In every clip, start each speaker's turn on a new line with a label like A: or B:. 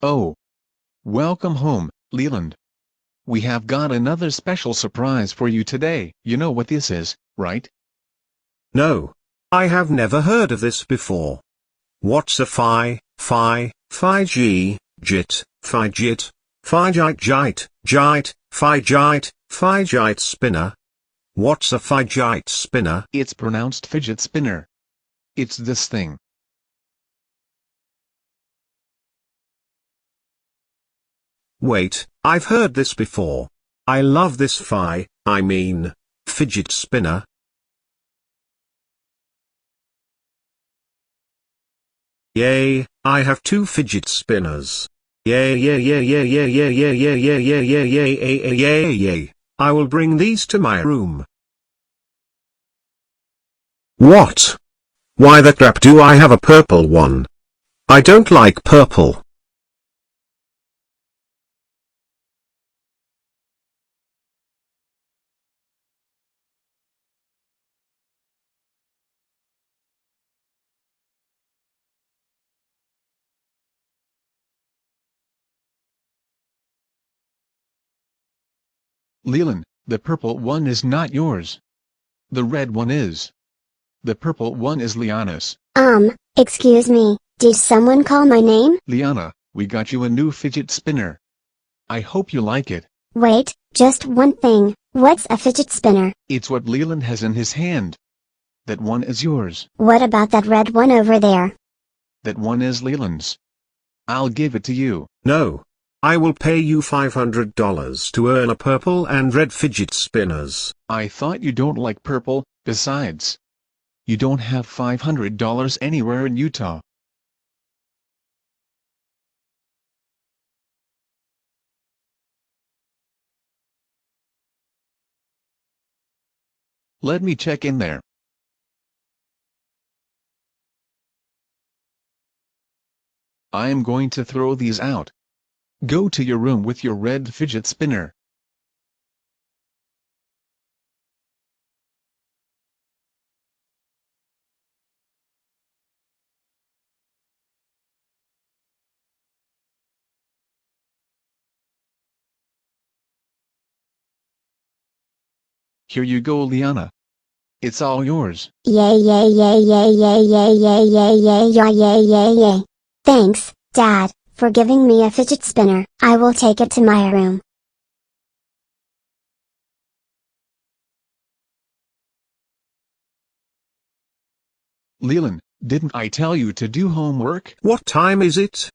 A: Oh, welcome home, Leland. We have got another special surprise for you today. You know what this is, right?
B: No. I have never heard of this before. What's a Figit, Fidget, Figit spinner? What's a Fidget spinner?
A: It's pronounced fidget spinner. It's this thing.
B: Wait, I've heard this before. I love this fidget spinner. Yay, I have two fidget spinners. Yay, yay, yay, yay, yay, yay, yay, yay, yay, yay, yay, yay, yay, yay, yay. I will bring these to my room. What? Why the crap do I have a purple one? I don't like purple.
A: Leland, the purple one is not yours. The red one is. The purple one is Liana's.
C: Excuse me, did someone call my name?
A: Liana, we got you a new fidget spinner. I hope you like it.
C: Wait, just one thing, what's a fidget spinner?
A: It's what Leland has in his hand. That one is yours.
C: What about that red one over there?
A: That one is Leland's. I'll give it to you.
B: No. I will pay you $500 to earn a purple and red fidget spinners.
A: I thought you don't like purple. Besides, you don't have $500 anywhere in Utah. Let me check in there. I am going to throw these out. Go to your room with your red fidget spinner. Here you go, Liana. It's all yours.
C: Yay, yay, yay, yay, yay, yay, yay, yay, yay, yay, yay, yay, yay. Thanks, Dad, for giving me a fidget spinner. I will take it to my room.
A: Leland, didn't I tell you to do homework?
B: What time is it?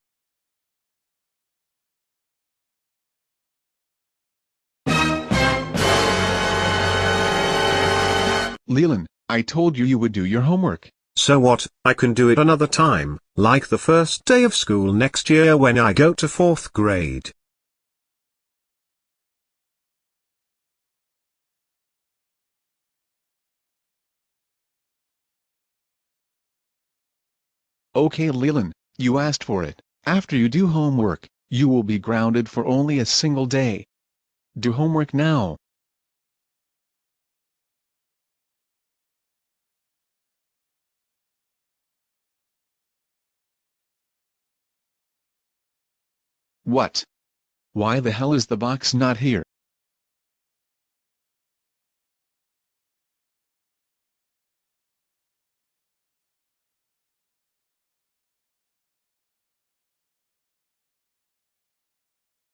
A: Leland, I told you would do your homework.
B: So what, I can do it another time, like the first day of school next year when I go to 4th grade.
A: Okay, Leland, you asked for it. After you do homework, you will be grounded for only a single day. Do homework now. What? Why the hell is the box not here?